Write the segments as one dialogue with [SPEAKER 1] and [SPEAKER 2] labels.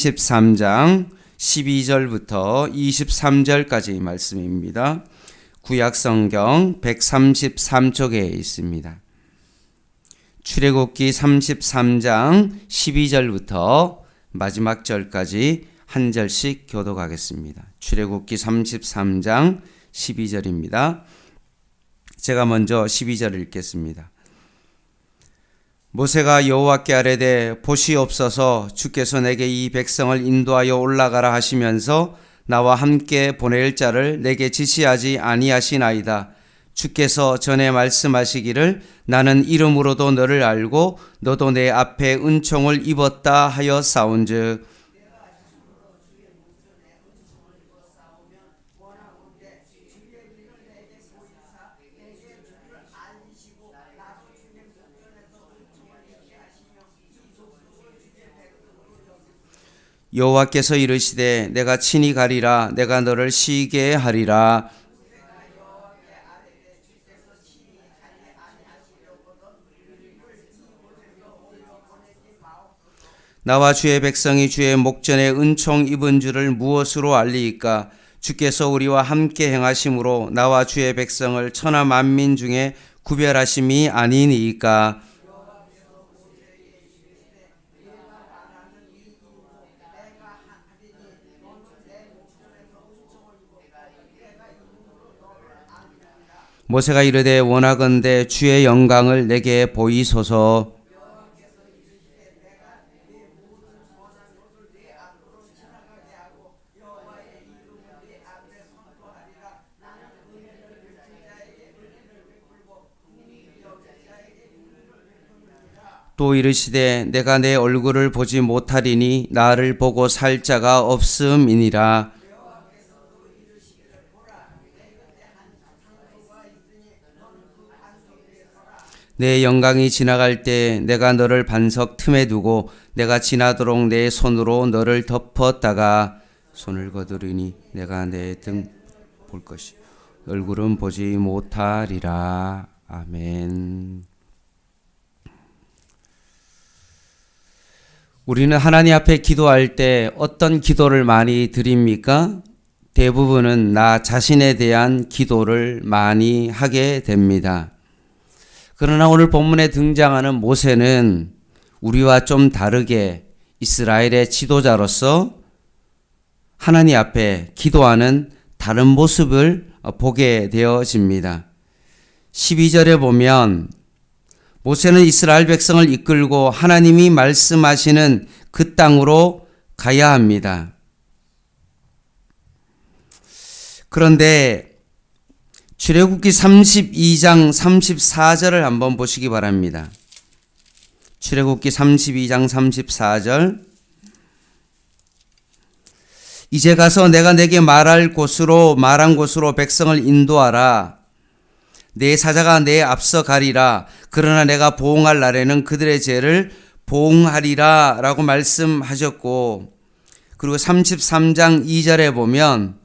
[SPEAKER 1] 13장 12절부터 23절까지 말씀입니다. 구약성경 133쪽에 있습니다. 출애굽기 33장 12절부터 마지막 절까지 한 절씩 교독하겠습니다. 출애굽기 33장 12절입니다. 제가 먼저 12절을 읽겠습니다. 모세가 여호와께 아뢰되 보시옵소서 주께서 내게 이 백성을 인도하여 올라가라 하시면서 나와 함께 보낼 자를 내게 지시하지 아니하시나이다. 주께서 전에 말씀하시기를 나는 이름으로도 너를 알고 너도 내 앞에 은총을 입었다 하여 싸운즉 여호와께서 이르시되 내가 친히 가리라 내가 너를 쉬게 하리라. 나와 주의 백성이 주의 목전에 은총 입은 줄을 무엇으로 알리이까? 주께서 우리와 함께 행하심으로 나와 주의 백성을 천하 만민 중에 구별하심이 아니니이까? 모세가 이르되 원하건대 주의 영광을 내게 보이소서. 또 이르시되 내가 내 얼굴을 보지 못하리니 나를 보고 살 자가 없음이니라. 내 영광이 지나갈 때 내가 너를 반석 틈에 두고 내가 지나도록 내 손으로 너를 덮었다가 손을 거두리니 내가 내 등 볼 것이 얼굴은 보지 못하리라. 아멘. 우리는 하나님 앞에 기도할 때 어떤 기도를 많이 드립니까? 대부분은 나 자신에 대한 기도를 많이 하게 됩니다. 그러나 오늘 본문에 등장하는 모세는 우리와 좀 다르게 이스라엘의 지도자로서 하나님 앞에 기도하는 다른 모습을 보게 되어집니다. 12절에 보면 모세는 이스라엘 백성을 이끌고 하나님이 말씀하시는 그 땅으로 가야 합니다. 그런데 출애굽기 32장 34절을 한번 보시기 바랍니다. 출애굽기 32장 34절 이제 가서 내가 내게 말한 곳으로 백성을 인도하라. 내 사자가 내 앞서 가리라. 그러나 내가 보응할 날에는 그들의 죄를 보응하리라 라고 말씀하셨고, 그리고 33장 2절에 보면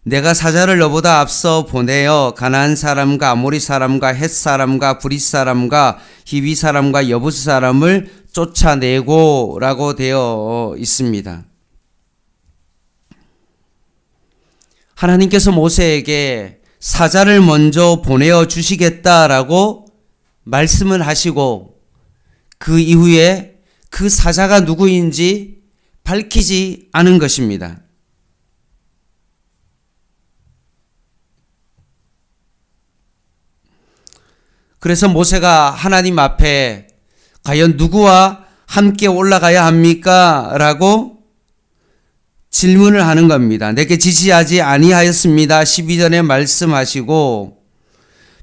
[SPEAKER 1] 내가 사자를 너보다 앞서 보내어 가나안 사람과 아모리 사람과 헷 사람과 브릿 사람과 히위 사람과 여부스 사람을 쫓아내고 라고 되어 있습니다. 하나님께서 모세에게 사자를 먼저 보내어 주시겠다라고 말씀을 하시고 그 이후에 그 사자가 누구인지 밝히지 않은 것입니다. 그래서 모세가 하나님 앞에 과연 누구와 함께 올라가야 합니까? 라고 질문을 하는 겁니다. 내게 지시하지 아니하였습니다. 12절에 말씀하시고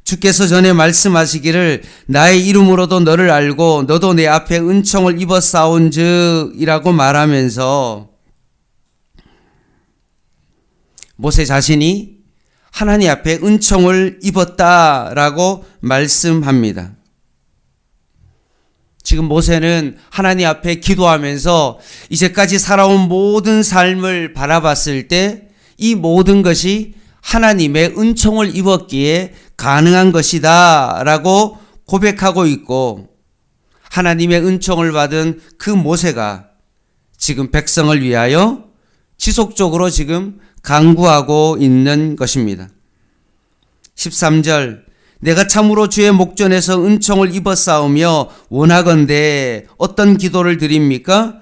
[SPEAKER 1] 주께서 전에 말씀하시기를 나의 이름으로도 너를 알고 너도 내 앞에 은총을 입어 싸운즉 이라고 말하면서 모세 자신이 하나님 앞에 은총을 입었다라고 말씀합니다. 지금 모세는 하나님 앞에 기도하면서 이제까지 살아온 모든 삶을 바라봤을 때 이 모든 것이 하나님의 은총을 입었기에 가능한 것이다 라고 고백하고 있고, 하나님의 은총을 받은 그 모세가 지금 백성을 위하여 지속적으로 지금 간구하고 있는 것입니다. 13절 내가 참으로 주의 목전에서 은총을 입었사오며 원하건대 어떤 기도를 드립니까?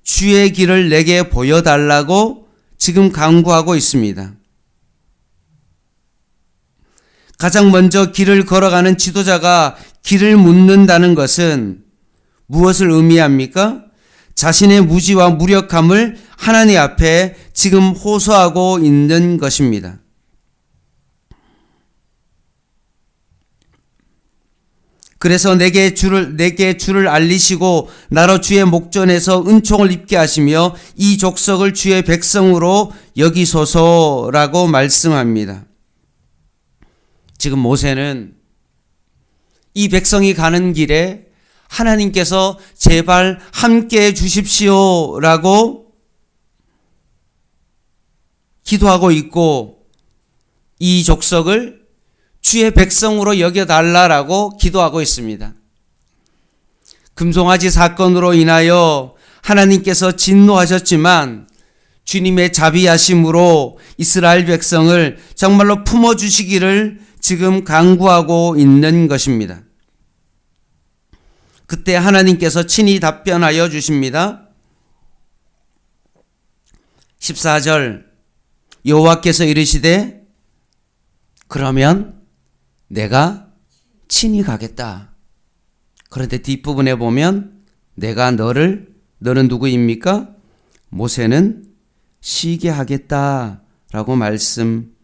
[SPEAKER 1] 주의 길을 내게 보여달라고 지금 간구하고 있습니다. 가장 먼저 길을 걸어가는 지도자가 길을 묻는다는 것은 무엇을 의미합니까? 자신의 무지와 무력함을 하나님 앞에 지금 호소하고 있는 것입니다. 그래서 내게 주를 알리시고 나로 주의 목전에서 은총을 입게 하시며 이 족속을 주의 백성으로 여기소서라고 말씀합니다. 지금 모세는 이 백성이 가는 길에 하나님께서 제발 함께 해 주십시오라고 기도하고 있고 이 족속을 주의 백성으로 여겨달라라고 기도하고 있습니다. 금송아지 사건으로 인하여 하나님께서 진노하셨지만 주님의 자비하심으로 이스라엘 백성을 정말로 품어주시기를 지금 간구하고 있는 것입니다. 그때 하나님께서 친히 답변하여 주십니다. 14절 여호와께서 이르시되 그러면 내가 친히 가겠다. 그런데 뒷부분에 보면 내가 너는 누구입니까? 모세는 쉬게 하겠다라고 말씀하십니다.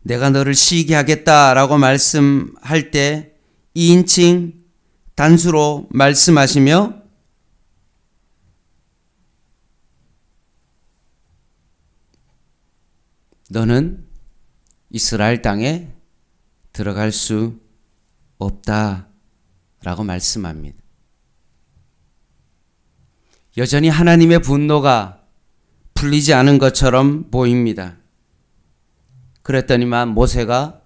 [SPEAKER 1] 내가 너를 쉬게 하겠다라고 말씀할 때 2인칭 단수로 말씀하시며 너는 이스라엘 땅에 들어갈 수 없다라고 말씀합니다. 여전히 하나님의 분노가 풀리지 않은 것처럼 보입니다. 그랬더니만 모세가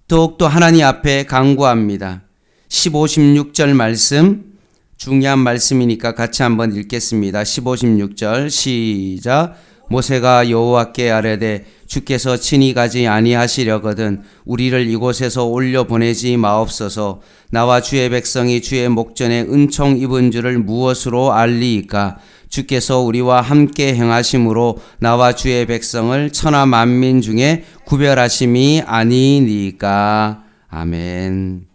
[SPEAKER 1] 더욱더 하나님 앞에 간구합니다. 15, 16절 말씀 중요한 말씀이니까 같이 한번 읽겠습니다. 15, 16절 시작. 모세가 여호와께 아뢰되 주께서 친히 가지 아니하시려거든 우리를 이곳에서 올려보내지 마옵소서. 나와 주의 백성이 주의 목전에 은총 입은 줄을 무엇으로 알리이까? 주께서 우리와 함께 행하심으로 나와 주의 백성을 천하 만민 중에 구별하심이 아니니까. 아멘.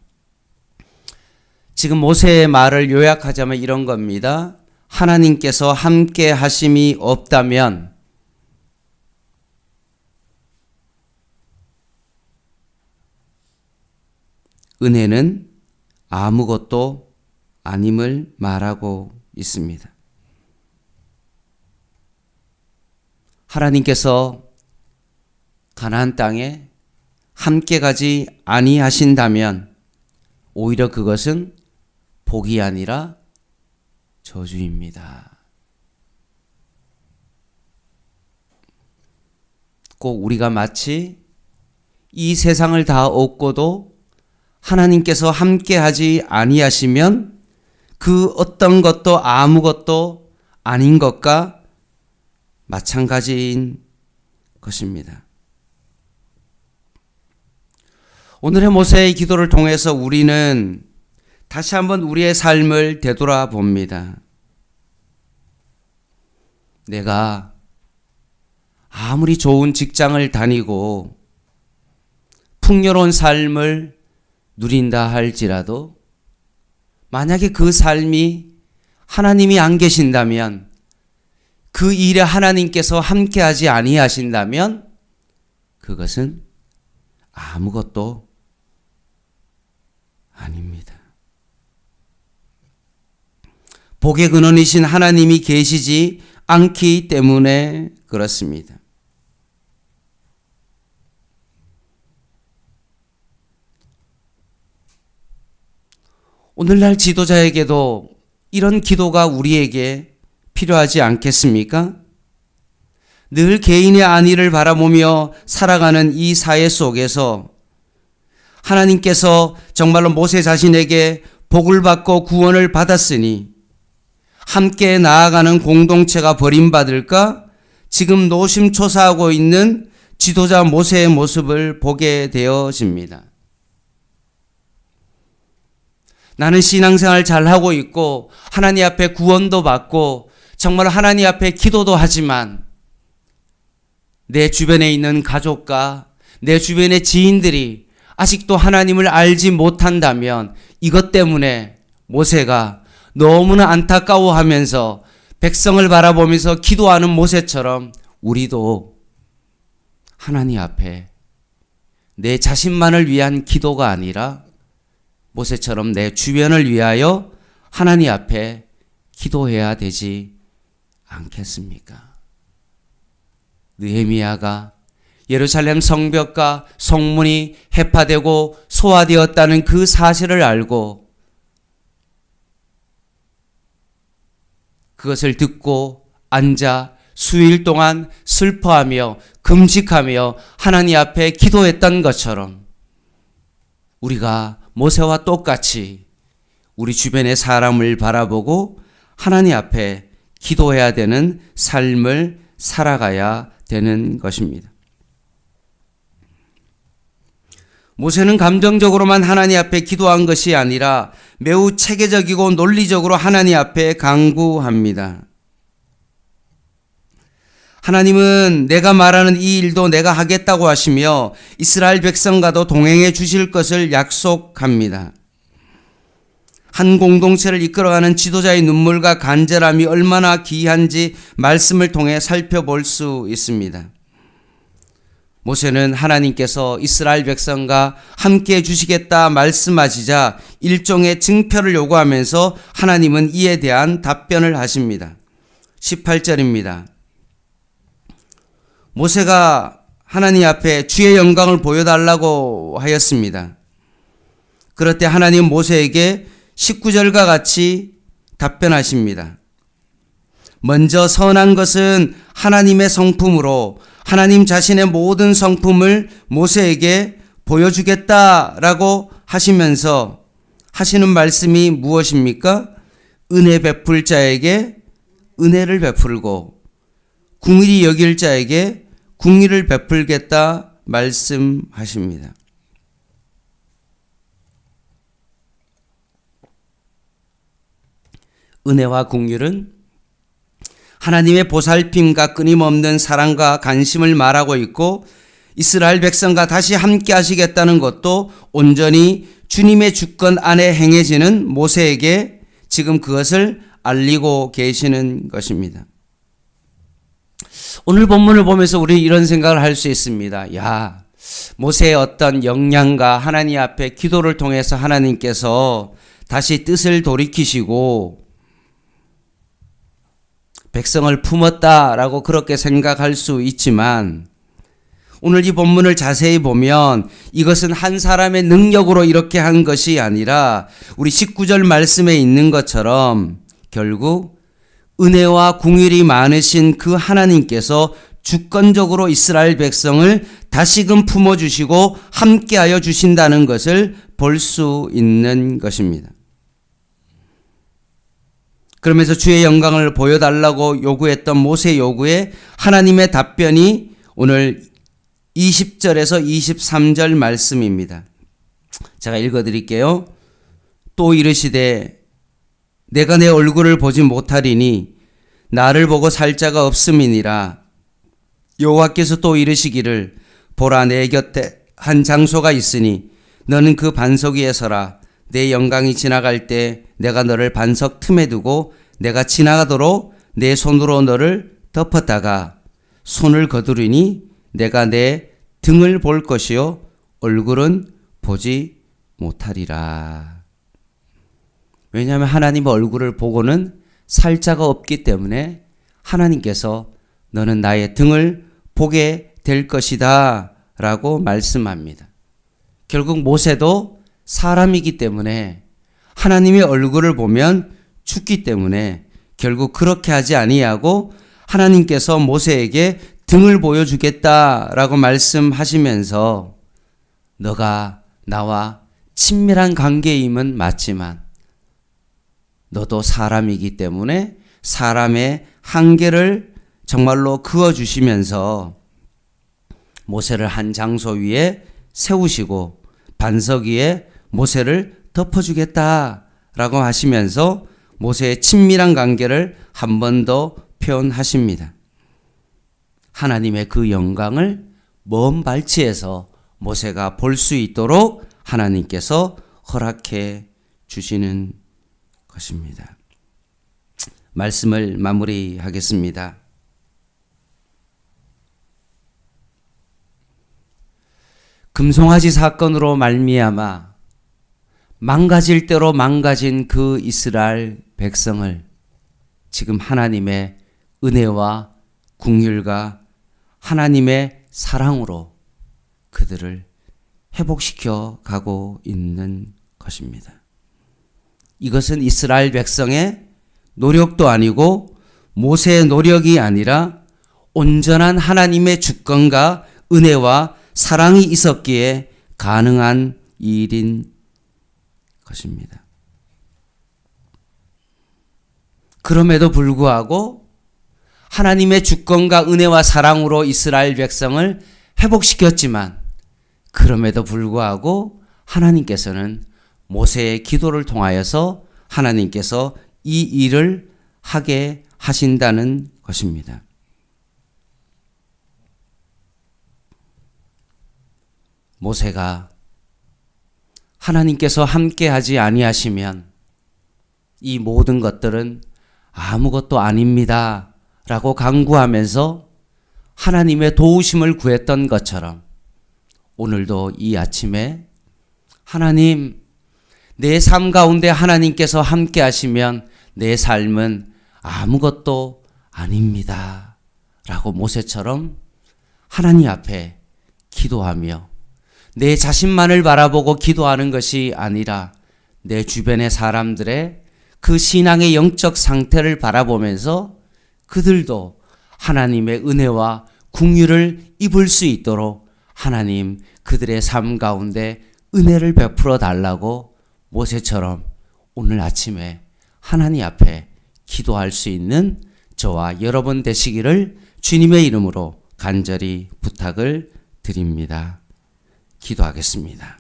[SPEAKER 1] 지금 모세의 말을 요약하자면 이런 겁니다. 하나님께서 함께 하심이 없다면 은혜는 아무것도 아님을 말하고 있습니다. 하나님께서 가나안 땅에 함께 가지 아니하신다면 오히려 그것은 복이 아니라 저주입니다. 꼭 우리가 마치 이 세상을 다 얻고도 하나님께서 함께 하지 아니하시면 그 어떤 것도 아무것도 아닌 것과 마찬가지인 것입니다. 오늘의 모세의 기도를 통해서 우리는 다시 한번 우리의 삶을 되돌아봅니다. 내가 아무리 좋은 직장을 다니고 풍요로운 삶을 누린다 할지라도 만약에 그 삶이 하나님이 안 계신다면 그 일에 하나님께서 함께하지 아니하신다면 그것은 아무것도 아닙니다. 복의 근원이신 하나님이 계시지 않기 때문에 그렇습니다. 오늘날 지도자에게도 이런 기도가 우리에게 필요하지 않겠습니까? 늘 개인의 안위를 바라보며 살아가는 이 사회 속에서 하나님께서 정말로 모세 자신에게 복을 받고 구원을 받았으니 함께 나아가는 공동체가 버림받을까? 지금 노심초사하고 있는 지도자 모세의 모습을 보게 되어집니다. 나는 신앙생활 잘하고 있고 하나님 앞에 구원도 받고 정말 하나님 앞에 기도도 하지만 내 주변에 있는 가족과 내 주변의 지인들이 아직도 하나님을 알지 못한다면 이것 때문에 모세가 너무나 안타까워하면서 백성을 바라보면서 기도하는 모세처럼 우리도 하나님 앞에 내 자신만을 위한 기도가 아니라 모세처럼 내 주변을 위하여 하나님 앞에 기도해야 되지 않겠습니까? 느헤미야가 예루살렘 성벽과 성문이 해파되고 소화되었다는 그 사실을 알고 그것을 듣고 앉아 수일 동안 슬퍼하며 금식하며 하나님 앞에 기도했던 것처럼 우리가 모세와 똑같이 우리 주변의 사람을 바라보고 하나님 앞에 기도해야 되는 삶을 살아가야 되는 것입니다. 모세는 감정적으로만 하나님 앞에 기도한 것이 아니라 매우 체계적이고 논리적으로 하나님 앞에 간구합니다. 하나님은 내가 말하는 이 일도 내가 하겠다고 하시며 이스라엘 백성과도 동행해 주실 것을 약속합니다. 한 공동체를 이끌어가는 지도자의 눈물과 간절함이 얼마나 귀한지 말씀을 통해 살펴볼 수 있습니다. 모세는 하나님께서 이스라엘 백성과 함께 해주시겠다 말씀하시자 일종의 증표를 요구하면서 하나님은 이에 대한 답변을 하십니다. 18절입니다. 모세가 하나님 앞에 주의 영광을 보여달라고 하였습니다. 그럴 때 하나님 모세에게 19절과 같이 답변하십니다. 먼저 선한 것은 하나님의 성품으로 하나님 자신의 모든 성품을 모세에게 보여주겠다라고 하시면서 하시는 말씀이 무엇입니까? 은혜 베풀 자에게 은혜를 베풀고 궁일이 여길 자에게 궁일을 베풀겠다 말씀하십니다. 은혜와 궁일은 하나님의 보살핌과 끊임없는 사랑과 관심을 말하고 있고 이스라엘 백성과 다시 함께 하시겠다는 것도 온전히 주님의 주권 안에 행해지는 모세에게 지금 그것을 알리고 계시는 것입니다. 오늘 본문을 보면서 우리 이런 생각을 할 수 있습니다. 야, 모세의 어떤 역량과 하나님 앞에 기도를 통해서 하나님께서 다시 뜻을 돌이키시고 백성을 품었다라고 그렇게 생각할 수 있지만 오늘 이 본문을 자세히 보면 이것은 한 사람의 능력으로 이렇게 한 것이 아니라 우리 19절 말씀에 있는 것처럼 결국 은혜와 궁일이 많으신 그 하나님께서 주권적으로 이스라엘 백성을 다시금 품어주시고 함께하여 주신다는 것을 볼 수 있는 것입니다. 그러면서 주의 영광을 보여달라고 요구했던 모세의 요구에 하나님의 답변이 오늘 20절에서 23절 말씀입니다. 제가 읽어드릴게요. 또 이르시되 내가 내 얼굴을 보지 못하리니 나를 보고 살 자가 없음이니라. 여호와께서 또 이르시기를 보라 내 곁에 한 장소가 있으니 너는 그 반석 위에 서라. 내 영광이 지나갈 때 내가 너를 반석 틈에 두고 내가 지나가도록 내 손으로 너를 덮었다가 손을 거두리니 내가 내 등을 볼 것이요 얼굴은 보지 못하리라. 왜냐하면 하나님의 얼굴을 보고는 살 자가 없기 때문에 하나님께서 너는 나의 등을 보게 될 것이다 라고 말씀합니다. 결국 모세도 사람이기 때문에 하나님의 얼굴을 보면 죽기 때문에 결국 그렇게 하지 아니하고 하나님께서 모세에게 등을 보여주겠다라고 말씀하시면서 너가 나와 친밀한 관계임은 맞지만 너도 사람이기 때문에 사람의 한계를 정말로 그어주시면서 모세를 한 장소 위에 세우시고 반석 위에 모세를 덮어주겠다라고 하시면서 모세의 친밀한 관계를 한 번 더 표현하십니다. 하나님의 그 영광을 먼 발치에서 모세가 볼 수 있도록 하나님께서 허락해 주시는 것입니다. 말씀을 마무리하겠습니다. 금송아지 사건으로 말미암아 망가질 대로 망가진 그 이스라엘 백성을 지금 하나님의 은혜와 긍휼과 하나님의 사랑으로 그들을 회복시켜 가고 있는 것입니다. 이것은 이스라엘 백성의 노력도 아니고 모세의 노력이 아니라 온전한 하나님의 주권과 은혜와 사랑이 있었기에 가능한 일인 것입니다. 그럼에도 불구하고 하나님의 주권과 은혜와 사랑으로 이스라엘 백성을 회복시켰지만 그럼에도 불구하고 하나님께서는 모세의 기도를 통하여서 하나님께서 이 일을 하게 하신다는 것입니다. 모세가 하나님께서 함께하지 아니하시면 이 모든 것들은 아무것도 아닙니다 라고 간구하면서 하나님의 도우심을 구했던 것처럼 오늘도 이 아침에 하나님, 내 삶 가운데 하나님께서 함께 하시면 내 삶은 아무것도 아닙니다 라고 모세처럼 하나님 앞에 기도하며 내 자신만을 바라보고 기도하는 것이 아니라 내 주변의 사람들의 그 신앙의 영적 상태를 바라보면서 그들도 하나님의 은혜와 긍휼을 입을 수 있도록 하나님 그들의 삶 가운데 은혜를 베풀어 달라고 모세처럼 오늘 아침에 하나님 앞에 기도할 수 있는 저와 여러분 되시기를 주님의 이름으로 간절히 부탁을 드립니다. 기도하겠습니다.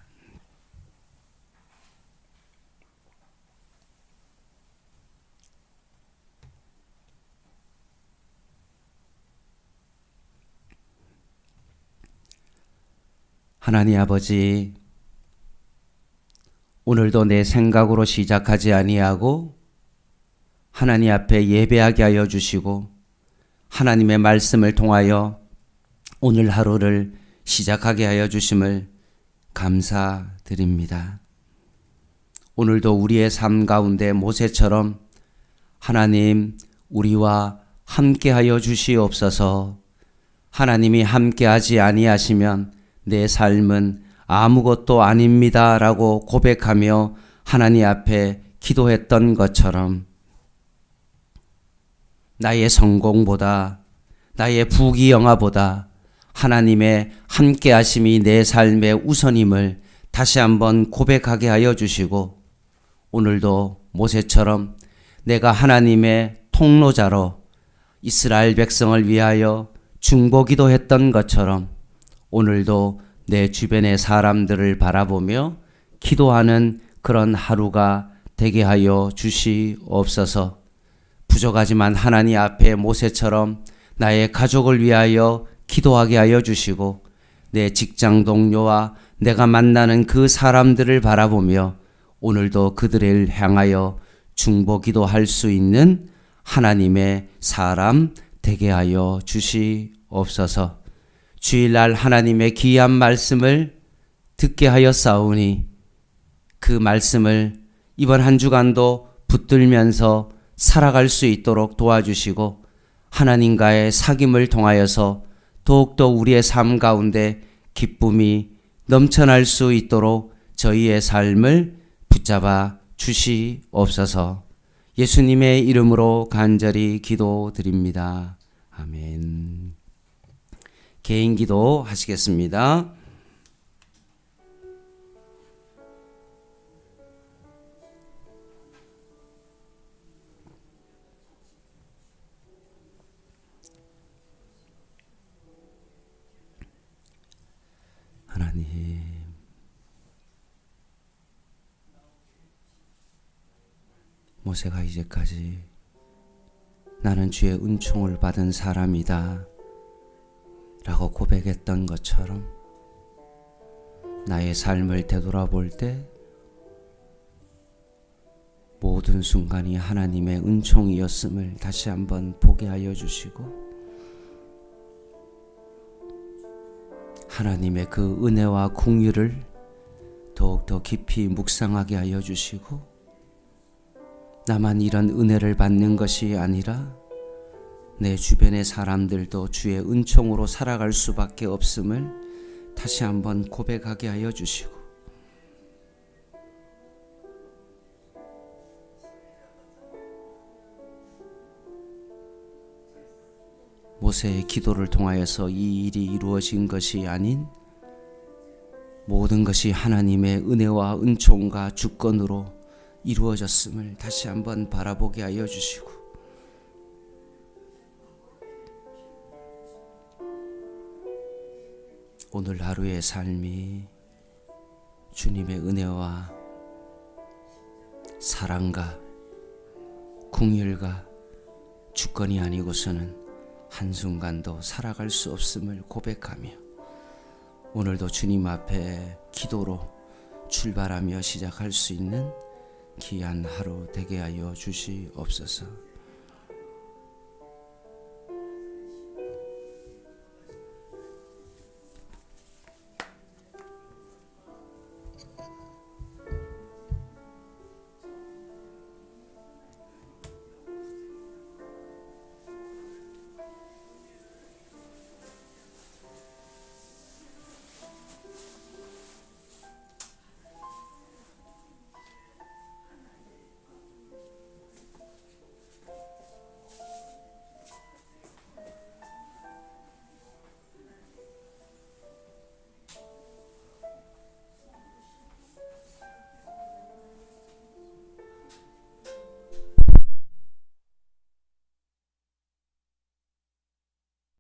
[SPEAKER 1] 하나님 아버지, 오늘도 내 생각으로 시작하지 아니하고 하나님 앞에 예배하게 하여 주시고 하나님의 말씀을 통하여 오늘 하루를 시작하게 하여 주심을 감사드립니다. 오늘도 우리의 삶 가운데 모세처럼 하나님 우리와 함께하여 주시옵소서. 하나님이 함께하지 아니하시면 내 삶은 아무것도 아닙니다 라고 고백하며 하나님 앞에 기도했던 것처럼 나의 성공보다 나의 부귀영화보다 하나님의 함께하심이 내 삶의 우선임을 다시 한번 고백하게 하여 주시고 오늘도 모세처럼 내가 하나님의 통로자로 이스라엘 백성을 위하여 중보기도 했던 것처럼 오늘도 내 주변의 사람들을 바라보며 기도하는 그런 하루가 되게 하여 주시옵소서. 부족하지만 하나님 앞에 모세처럼 나의 가족을 위하여 기도하게 하여 주시고 내 직장 동료와 내가 만나는 그 사람들을 바라보며 오늘도 그들을 향하여 중보기도할 수 있는 하나님의 사람 되게 하여 주시옵소서. 주일날 하나님의 귀한 말씀을 듣게 하였사오니 그 말씀을 이번 한 주간도 붙들면서 살아갈 수 있도록 도와주시고 하나님과의 사귐을 통하여서 더욱더 우리의 삶 가운데 기쁨이 넘쳐날 수 있도록 저희의 삶을 붙잡아 주시옵소서. 예수님의 이름으로 간절히 기도드립니다. 아멘. 개인 기도 하시겠습니다. 하나님, 모세가 이제까지 나는 주의 은총을 받은 사람이다 라고 고백했던 것처럼 나의 삶을 되돌아볼 때 모든 순간이 하나님의 은총이었음을 다시 한번 보게 하여 주시고, 하나님의 그 은혜와 긍휼을 더욱더 깊이 묵상하게 하여 주시고, 나만 이런 은혜를 받는 것이 아니라 내 주변의 사람들도 주의 은총으로 살아갈 수밖에 없음을 다시 한번 고백하게 하여 주시고, 모세의 기도를 통하여서 이 일이 이루어진 것이 아닌 모든 것이 하나님의 은혜와 은총과 주권으로 이루어졌음을 다시 한번 바라보게 하여 주시고, 오늘 하루의 삶이 주님의 은혜와 사랑과 긍휼과 주권이 아니고서는 한순간도 살아갈 수 없음을 고백하며 오늘도 주님 앞에 기도로 출발하며 시작할 수 있는 귀한 하루 되게 하여 주시옵소서.